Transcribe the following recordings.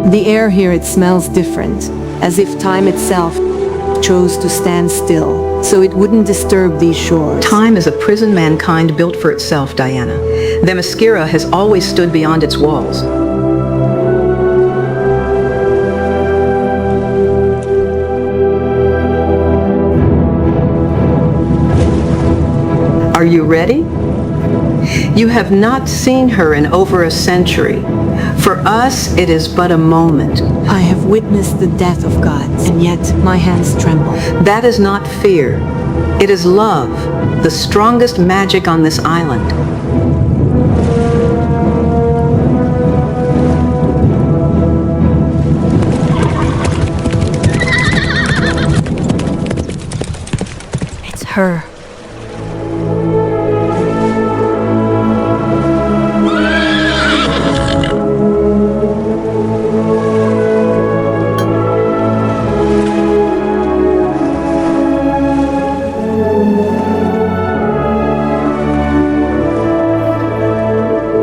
The air here, it smells different, as if time itself chose to stand still, so it wouldn't disturb these shores. Time is a prison mankind built for itself, Diana. Themyscira has always stood beyond its walls. Are you ready? You have not seen her in over a century. For us, it is but a moment. I have witnessed the death of gods, and yet my hands tremble. That is not fear. It is love, the strongest magic on this island. It's her.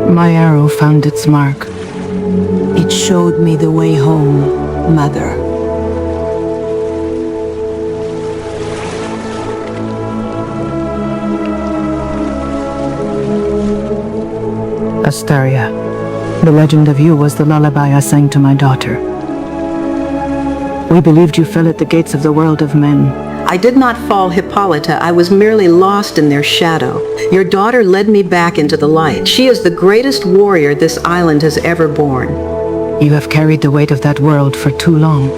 My arrow found its mark. It showed me the way home, Mother. Asteria, the legend of you was the lullaby I sang to my daughter. We believed you fell at the gates of the world of men. I did not fall, Hippolyta. I was merely lost in their shadow. Your daughter led me back into the light. She is the greatest warrior this island has ever borne. You have carried the weight of that world for too long.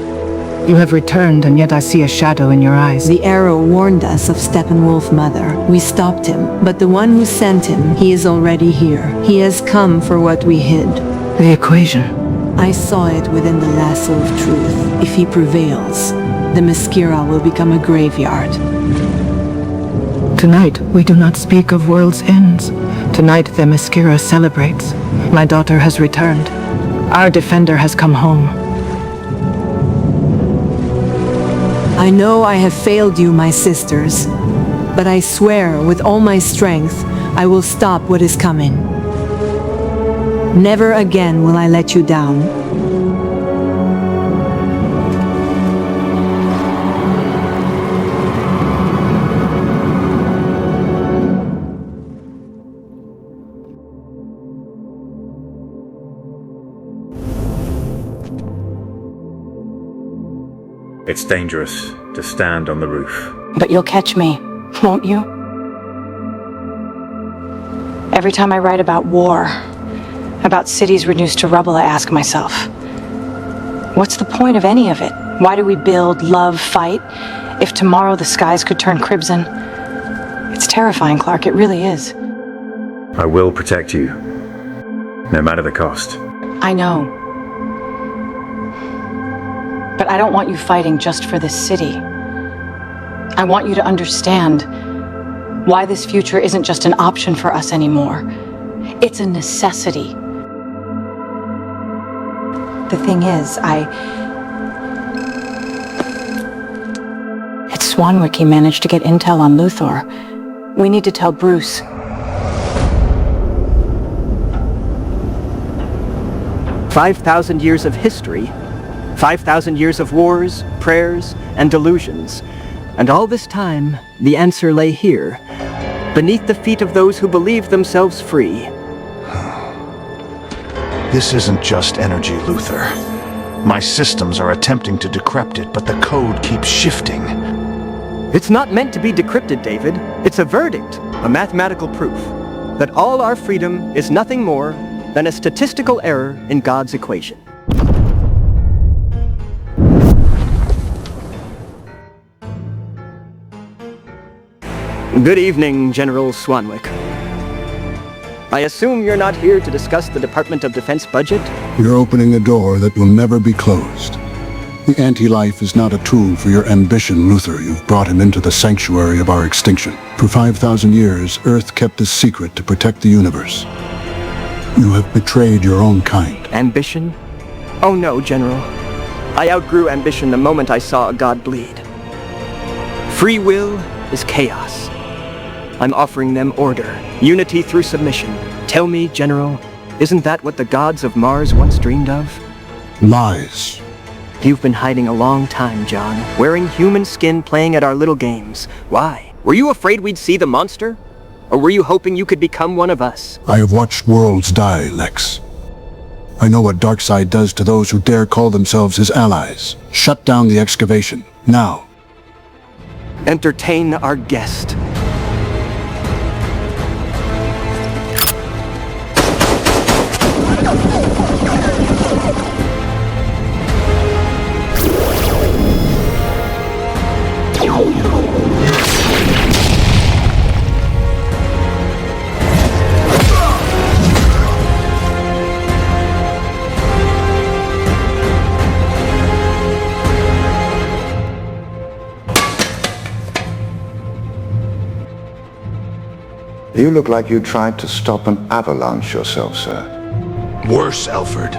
You have returned, and yet I see a shadow in your eyes. The arrow warned us of Steppenwolf, Mother. We stopped him, but the one who sent him, he is already here. He has come for what we hid. The equation. I saw it within the lasso of truth. If he prevails, Themyscira will become a graveyard. Tonight, we do not speak of world's ends. Tonight, Themyscira celebrates. My daughter has returned. Our defender has come home. I know I have failed you, my sisters, but I swear with all my strength, I will stop what is coming. Never again will I let you down. It's dangerous to stand on the roof. But you'll catch me, won't you? Every time I write about war, about cities reduced to rubble, I ask myself, what's the point of any of it? Why do we build, love, fight, if tomorrow the skies could turn crimson? It's terrifying, Clark, it really is. I will protect you, no matter the cost. I know. But I don't want you fighting just for this city. I want you to understand why this future isn't just an option for us anymore. It's a necessity. The thing is, It's Swanwick. He managed to get intel on Luthor. We need to tell Bruce. "5,000 years of history, 5,000 years of wars, prayers, and delusions. And all this time, the answer lay here, beneath the feet of those who believed themselves free." This isn't just energy, Luthor. My systems are attempting to decrypt it, but the code keeps shifting. It's not meant to be decrypted, David. It's a verdict, a mathematical proof, that all our freedom is nothing more than a statistical error in God's equation. Good evening, General Swanwick. I assume you're not here to discuss the Department of Defense budget? You're opening a door that will never be closed. The anti-life is not a tool for your ambition, Luthor. You've brought him into the sanctuary of our extinction. For 5,000 years, Earth kept a secret to protect the universe. You have betrayed your own kind. Ambition? Oh no, General. I outgrew ambition the moment I saw a god bleed. Free will is chaos. I'm offering them order, unity through submission. Tell me, General, isn't that what the gods of Mars once dreamed of? Lies. You've been hiding a long time, John. Wearing human skin, playing at our little games. Why? Were you afraid we'd see the monster? Or were you hoping you could become one of us? I have watched worlds die, Lex. I know what Darkseid does to those who dare call themselves his allies. Shut down the excavation, now. Entertain our guest. You look like you tried to stop an avalanche yourself, sir. Worse, Alfred.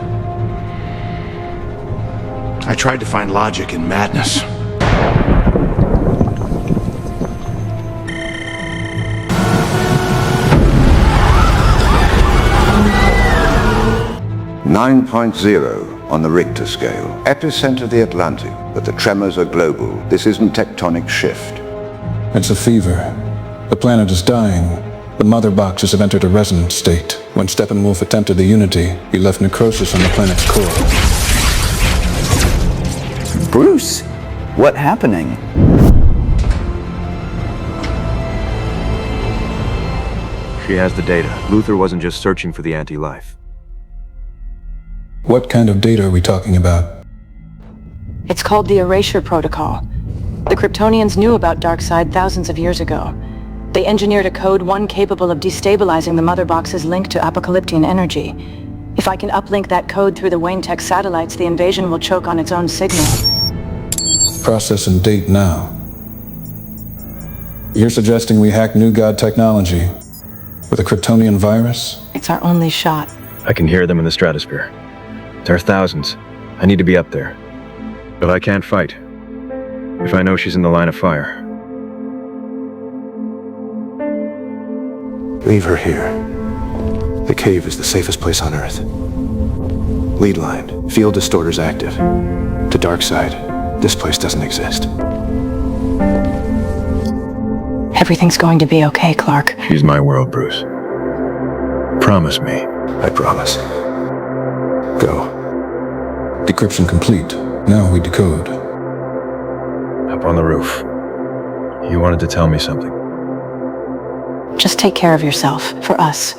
I tried to find logic in madness. .0 on the Richter scale. Epicenter of the Atlantic, but the tremors are global. This isn't tectonic shift. It's a fever. The planet is dying. The mother boxes have entered a resonant state. When Steppenwolf attempted the Unity, he left necrosis on the planet's core. Bruce, what happening? She has the data. Luthor wasn't just searching for the anti-life. What kind of data are we talking about? It's called the Erasure Protocol. The Kryptonians knew about Darkseid thousands of years ago. They engineered a code, one capable of destabilizing the mother box's link to apocalyptic energy. If I can uplink that code through the Wayne Tech satellites, the invasion will choke on its own signal. Process and date now. You're suggesting we hack New God technology with a Kryptonian virus? It's our only shot. I can hear them in the stratosphere. There are thousands. I need to be up there. But I can't fight. If I know she's in the line of fire. Leave her here. The cave is the safest place on Earth. Lead line, field distorters active. To Darkseid, this place doesn't exist. Everything's going to be okay, Clark. She's my world, Bruce. Promise me. I promise. Go. Decryption complete. Now we decode. Up on the roof. You wanted to tell me something. Just take care of yourself, for us.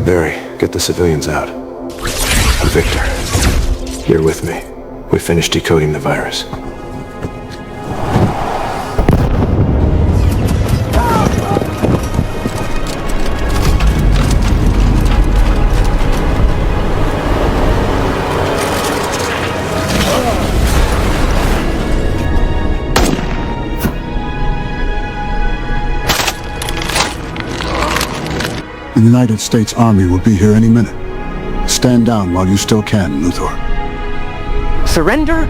Barry, get the civilians out. I'm Victor. You're with me. We finished decoding the virus. The United States Army will be here any minute. Stand down while you still can, Luthor. Surrender?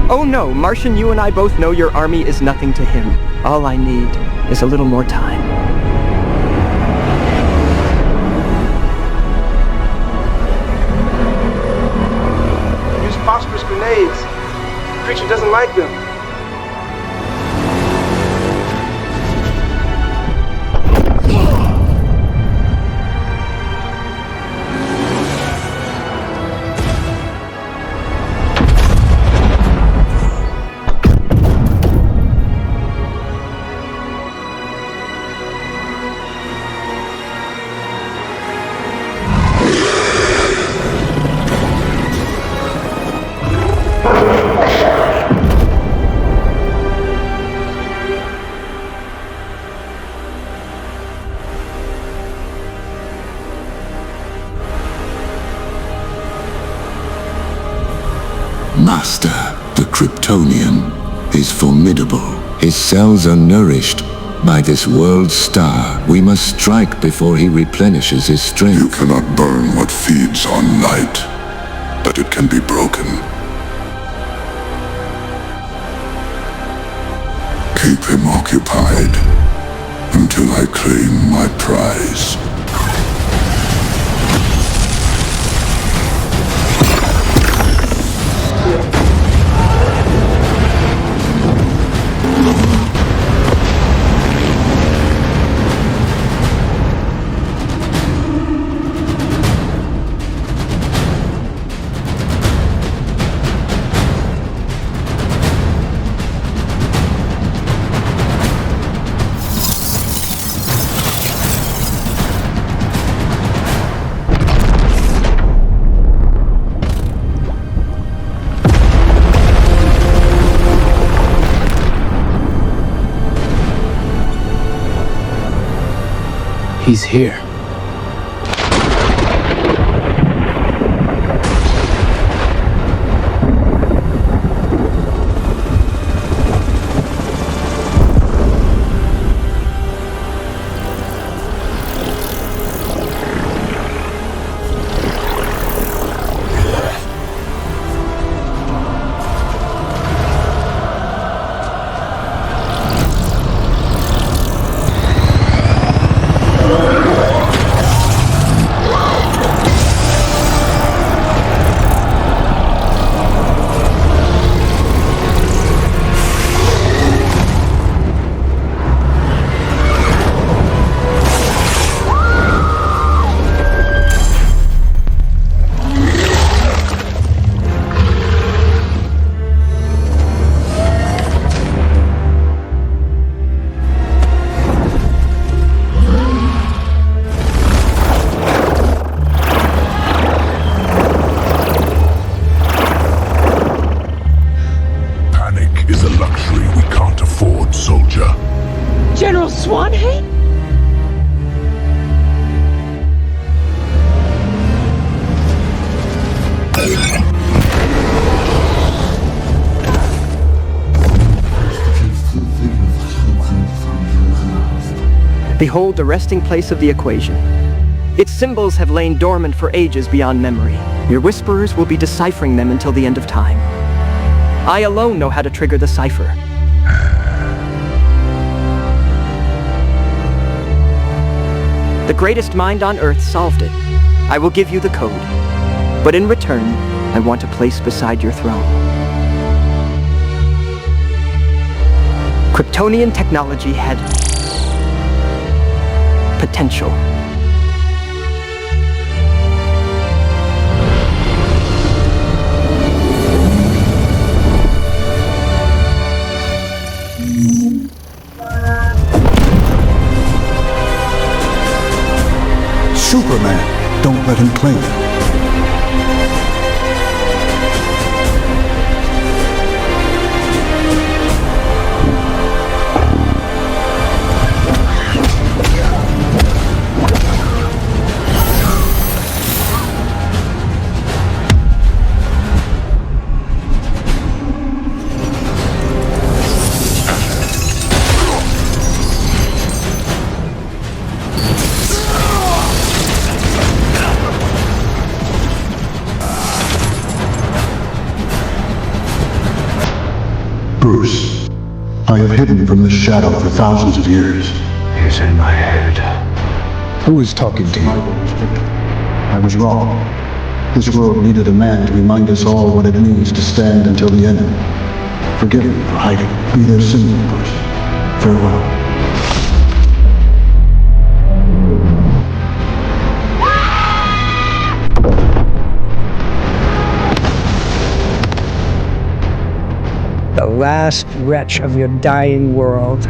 Oh no, Martian, you and I both know your army is nothing to him. All I need is a little more time. Use phosphorus grenades. The creature doesn't like them. Master, the Kryptonian, is formidable. His cells are nourished by this world's star. We must strike before he replenishes his strength. You cannot burn what feeds on light, but it can be broken. Keep him occupied until I claim my prize. He's here. Behold the resting place of the equation. Its symbols have lain dormant for ages beyond memory. Your whisperers will be deciphering them until the end of time. I alone know how to trigger the cipher. The greatest mind on Earth solved it. I will give you the code. But in return, I want a place beside your throne. Kryptonian technology had potential. Superman! Don't let him claim it. Bruce, I have hidden from this shadow for thousands of years. He's in my head. Who is talking to you? I was wrong. This world needed a man to remind us all what it means to stand until the end. Forgive me for hiding. Be there soon, Bruce. Farewell. The last wretch of your dying world.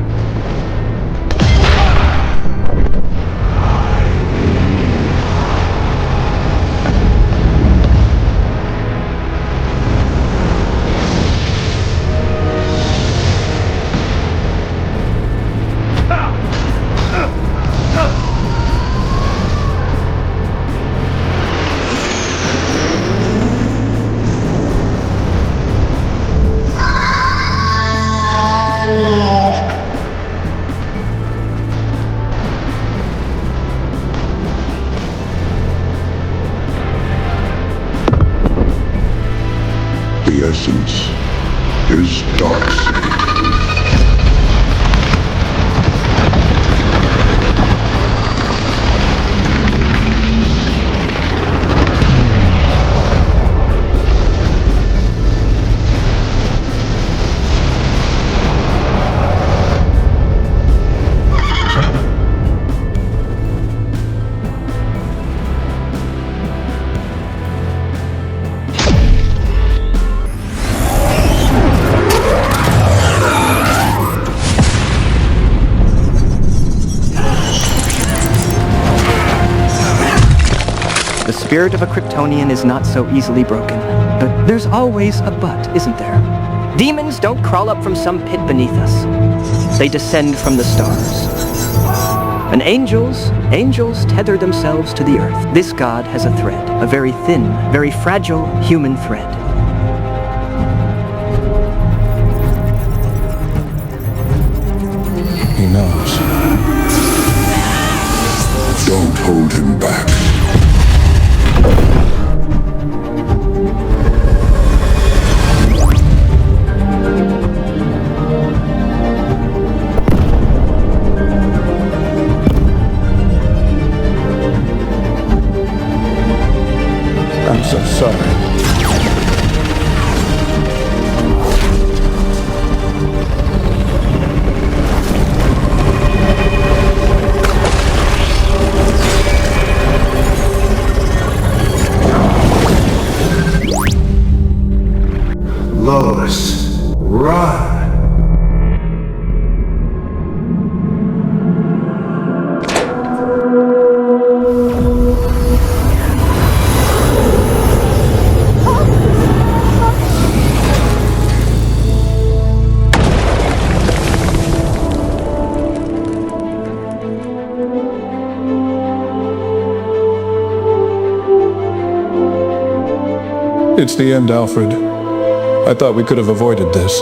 The essence is dark. The spirit of a Kryptonian is not so easily broken. But there's always a but, isn't there? Demons don't crawl up from some pit beneath us. They descend from the stars. And angels tether themselves to the earth. This god has a thread, a very thin, very fragile human thread. He knows. Don't hold him back. I'm so sorry. Lois, run! It's the end, Alfred. I thought we could have avoided this.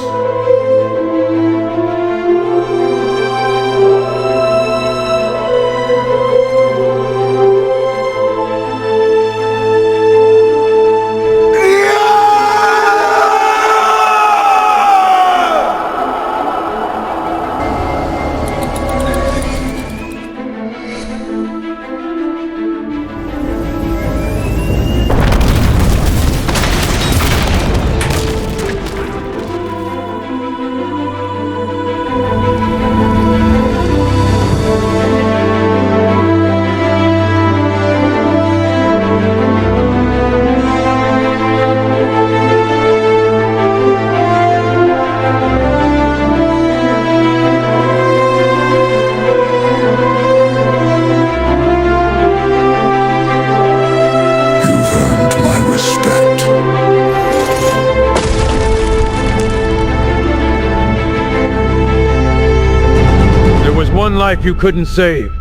One life you couldn't save.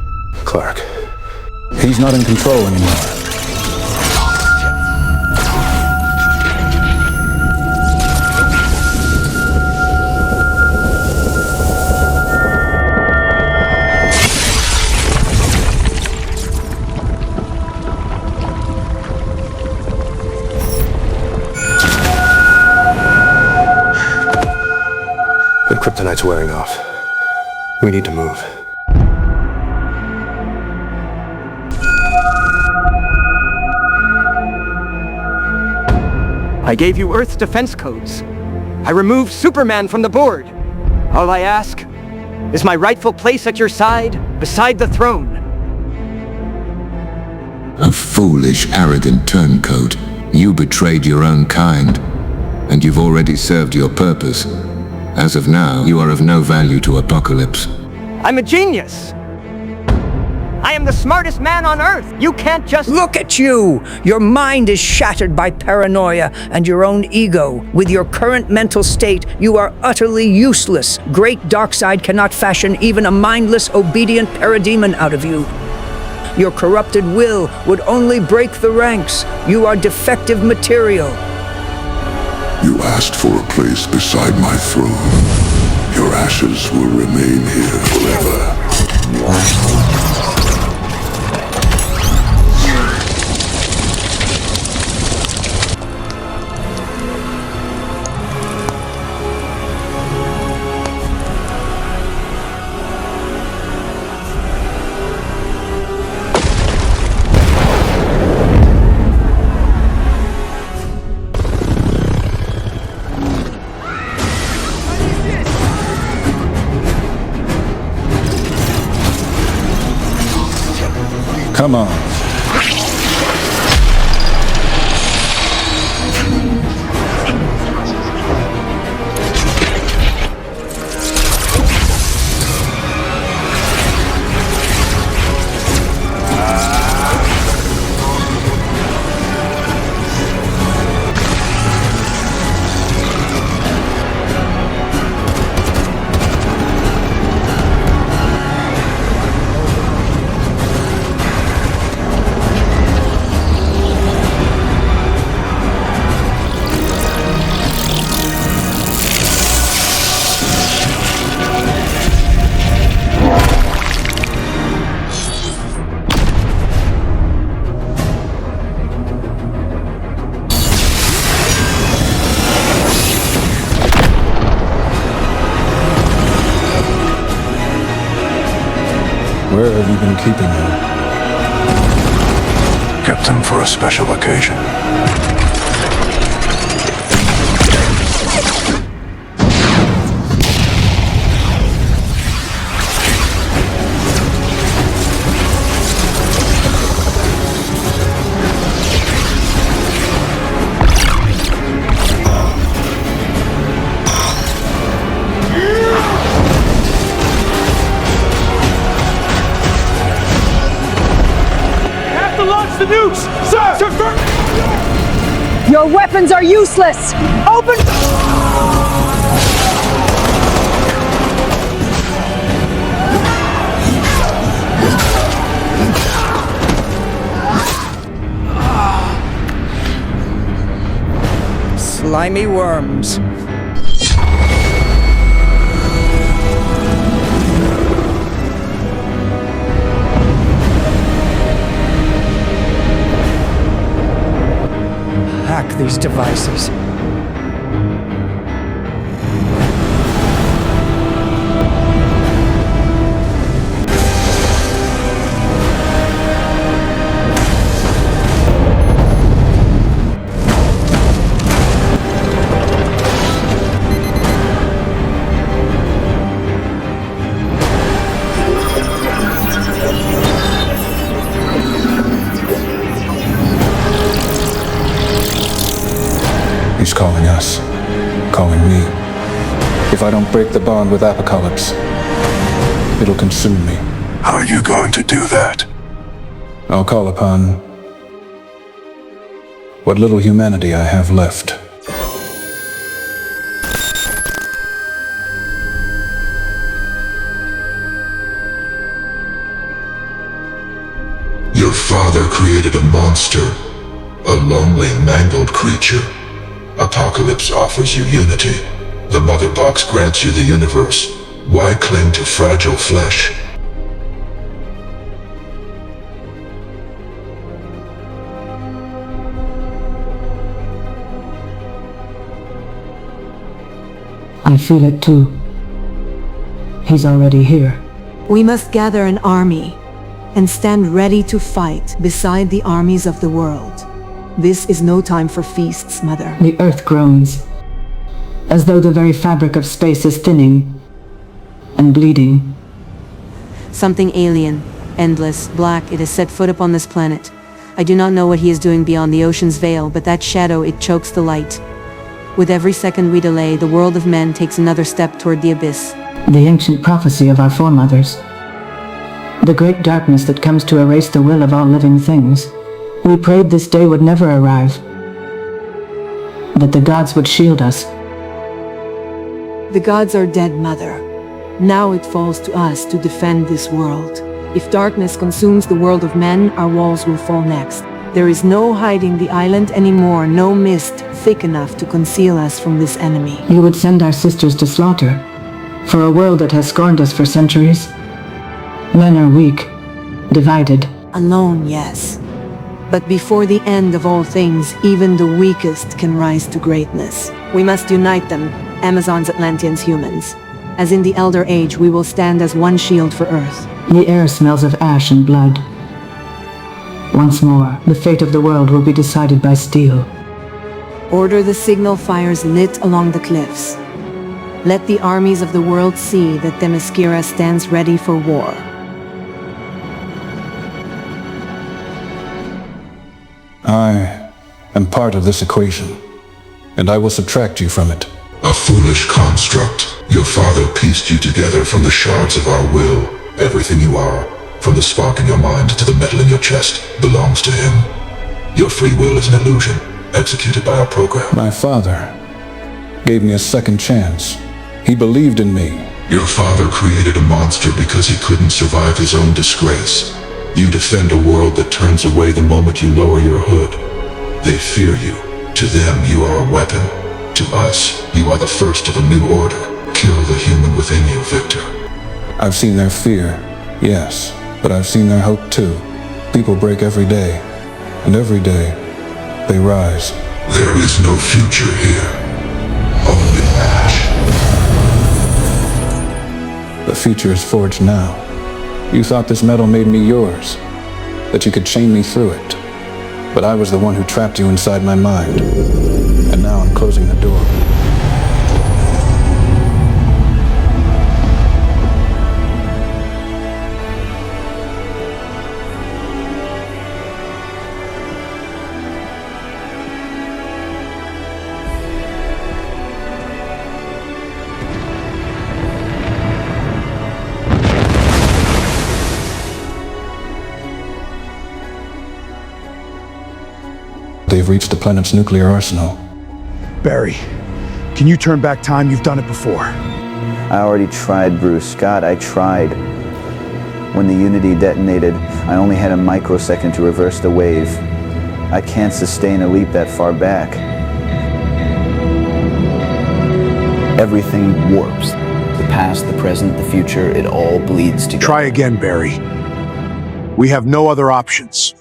Clark. He's not in control anymore. The kryptonite's wearing off. We need to move. I gave you Earth's defense codes. I removed Superman from the board. All I ask is my rightful place at your side, beside the throne. A foolish, arrogant turncoat. You betrayed your own kind, and you've already served your purpose. As of now, you are of no value to Apocalypse. I'm a genius! I am the smartest man on Earth! You can't just— Look at you! Your mind is shattered by paranoia and your own ego. With your current mental state, you are utterly useless. Great Darkseid cannot fashion even a mindless, obedient parademon out of you. Your corrupted will would only break the ranks. You are defective material. You asked for a place beside my throne. Your ashes will remain here forever. Come on. Where have you been keeping them? Kept them for a special occasion. The nukes! Sir! Your weapons are useless! Open! Slimy worms. Hack these devices. He's calling us. Calling me. If I don't break the bond with Apocalypse, it'll consume me. How are you going to do that? I'll call upon what little humanity I have left. Your father created a monster, a lonely, mangled creature. Apocalypse offers you unity. The Mother Box grants you the universe. Why cling to fragile flesh? I feel it too. He's already here. We must gather an army and stand ready to fight beside the armies of the world. This is no time for feasts, Mother. The earth groans, as though the very fabric of space is thinning and bleeding. Something alien, endless, black, it has set foot upon this planet. I do not know what he is doing beyond the ocean's veil, but that shadow, it chokes the light. With every second we delay, the world of men takes another step toward the abyss. The ancient prophecy of our foremothers. The great darkness that comes to erase the will of all living things. We prayed this day would never arrive. That the gods would shield us. The gods are dead, Mother. Now it falls to us to defend this world. If darkness consumes the world of men, our walls will fall next. There is no hiding the island anymore, no mist thick enough to conceal us from this enemy. You would send our sisters to slaughter, for a world that has scorned us for centuries. Men are weak, divided. Alone, yes. But before the end of all things, even the weakest can rise to greatness. We must unite them, Amazons, Atlanteans, humans. As in the Elder Age, we will stand as one shield for Earth. The air smells of ash and blood. Once more, the fate of the world will be decided by steel. Order the signal fires lit along the cliffs. Let the armies of the world see that Themyscira stands ready for war. I am part of this equation, and I will subtract you from it. A foolish construct. Your father pieced you together from the shards of our will. Everything you are, from the spark in your mind to the metal in your chest, belongs to him. Your free will is an illusion, executed by our program. My father gave me a second chance. He believed in me. Your father created a monster because he couldn't survive his own disgrace. You defend a world that turns away the moment you lower your hood. They fear you. To them, you are a weapon. To us, you are the first of a new order. Kill the human within you, Victor. I've seen their fear, yes, but I've seen their hope too. People break every day, and every day, they rise. There is no future here. Only ash. The future is forged now. You thought this metal made me yours, that you could chain me through it. But I was the one who trapped you inside my mind. And now I'm closing the door. They've reached the planet's nuclear arsenal. Barry, can you turn back time? You've done it before. I already tried, Bruce. Scott, I tried. When the Unity detonated, I only had a microsecond to reverse the wave. I can't sustain a leap that far back. Everything warps. The past, the present, the future, it all bleeds together. Try again, Barry. We have no other options.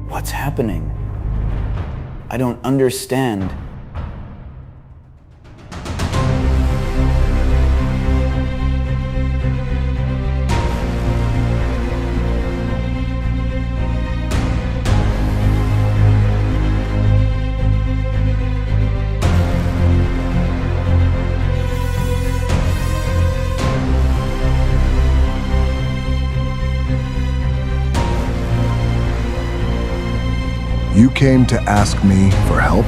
What's happening? I don't understand. You came to ask me for help?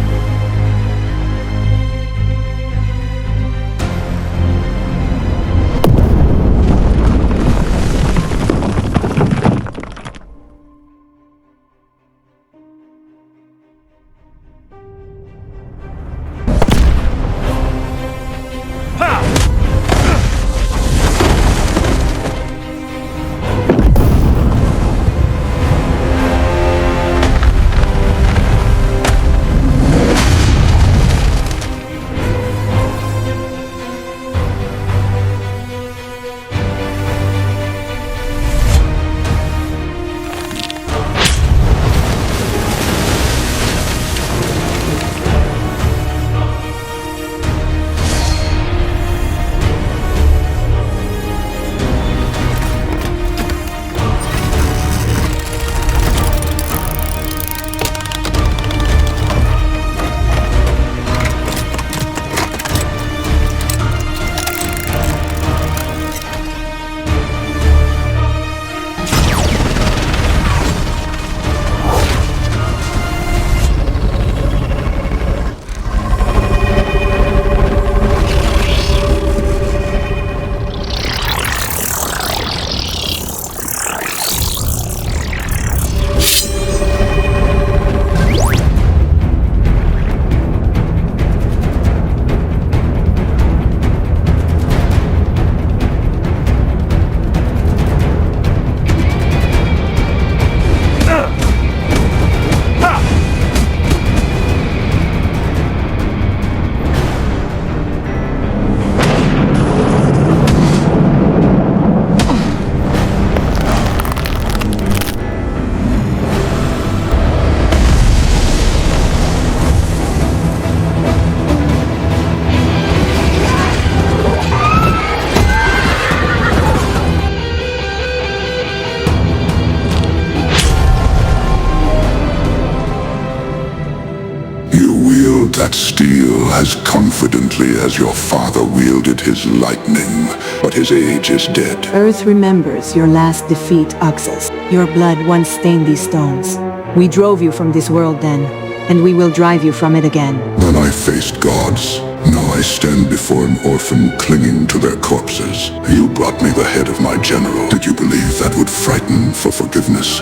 That steel as confidently as your father wielded his lightning, but his age is dead. Earth remembers your last defeat, Oxus. Your blood once stained these stones. We drove you from this world then, and we will drive you from it again. Then I faced gods. Now I stand before an orphan clinging to their corpses. You brought me the head of my general. Did you believe that would frighten for forgiveness?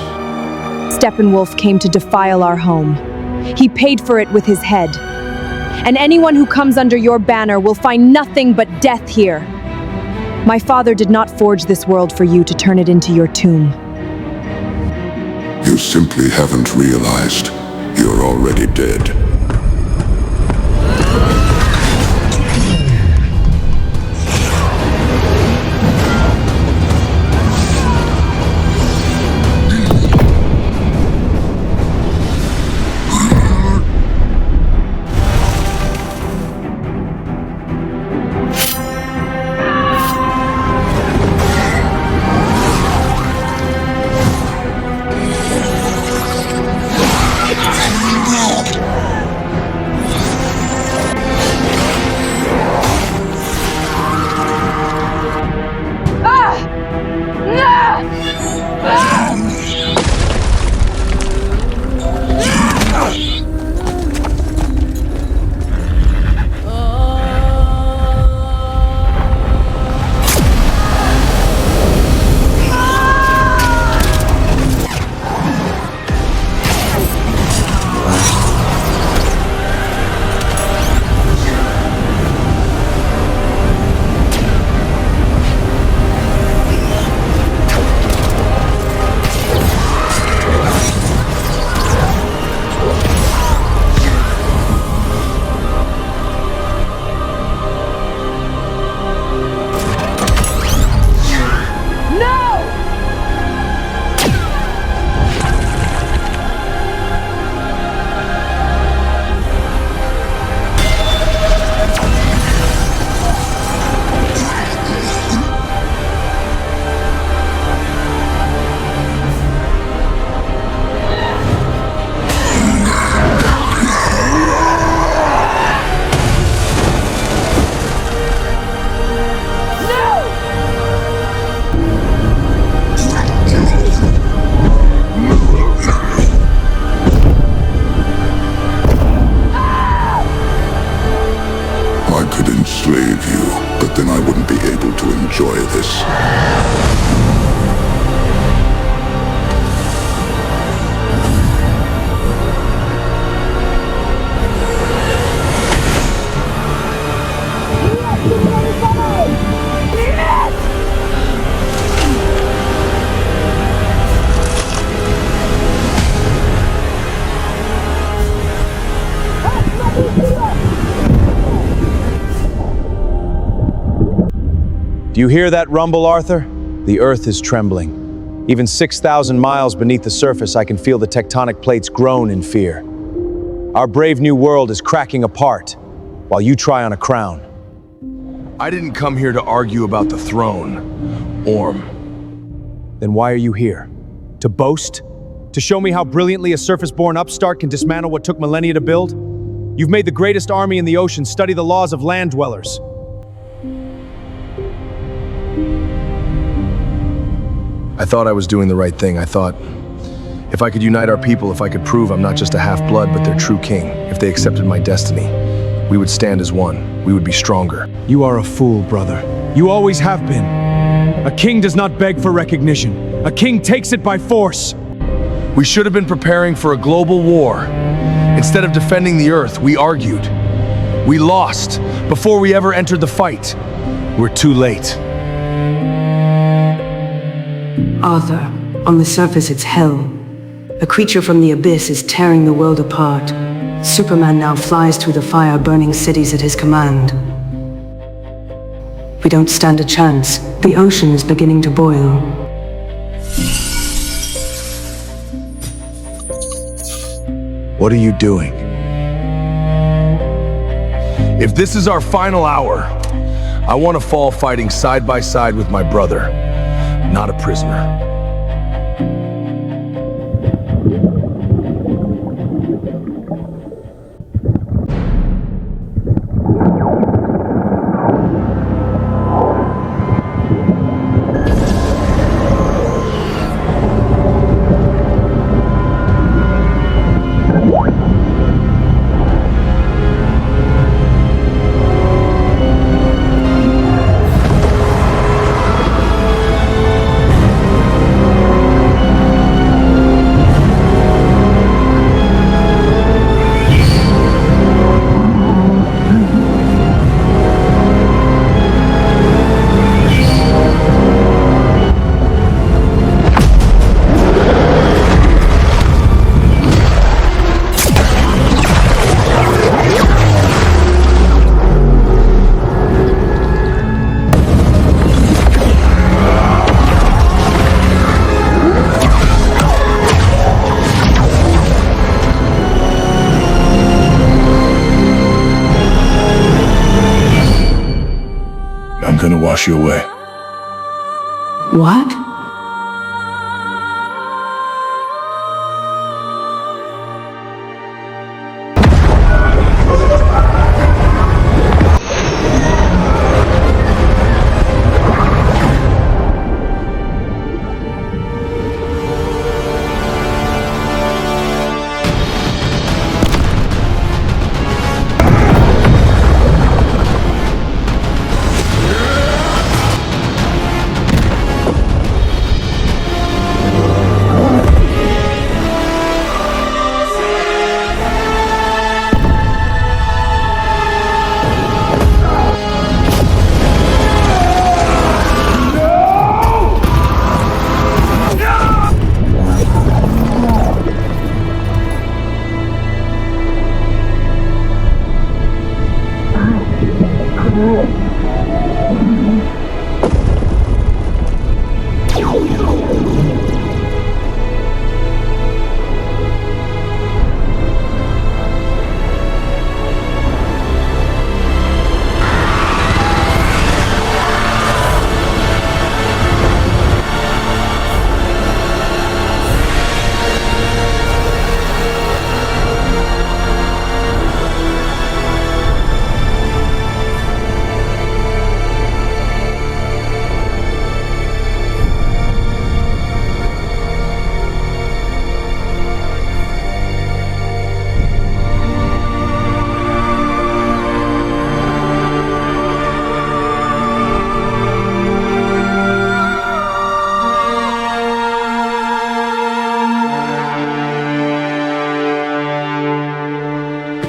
Steppenwolf came to defile our home. He paid for it with his head. And anyone who comes under your banner will find nothing but death here. My father did not forge this world for you to turn it into your tomb. You simply haven't realized you're already dead. Do you hear that rumble, Arthur? The Earth is trembling. Even 6,000 miles beneath the surface, I can feel the tectonic plates groan in fear. Our brave new world is cracking apart, while you try on a crown. I didn't come here to argue about the throne, Orm. Then why are you here? To boast? To show me how brilliantly a surface-born upstart can dismantle what took millennia to build? You've made the greatest army in the ocean study the laws of land dwellers. I thought I was doing the right thing. I thought, if I could unite our people, if I could prove I'm not just a half-blood, but their true king, if they accepted my destiny, we would stand as one. We would be stronger. You are a fool, brother. You always have been. A king does not beg for recognition. A king takes it by force. We should have been preparing for a global war. Instead of defending the Earth, we argued. We lost before we ever entered the fight. We're too late. Arthur, on the surface it's hell. A creature from the abyss is tearing the world apart. Superman now flies through the fire, burning cities at his command. We don't stand a chance. The ocean is beginning to boil. What are you doing? If this is our final hour, I want to fall fighting side by side with my brother, not a prisoner. gonna wash you away. What?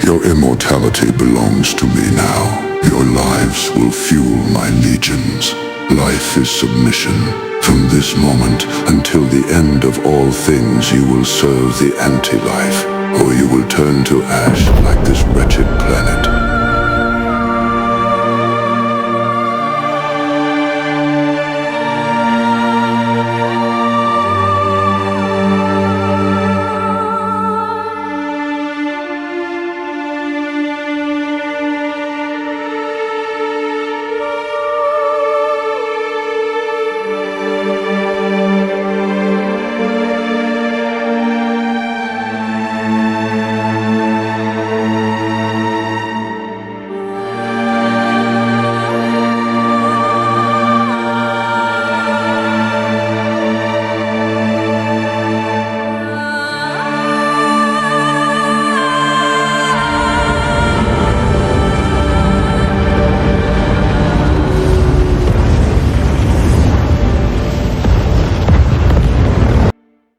Your immortality belongs to me now. Your lives will fuel my legions. Life is submission. From this moment until the end of all things, you will serve the anti-life, or you will turn to ash like this wretched planet.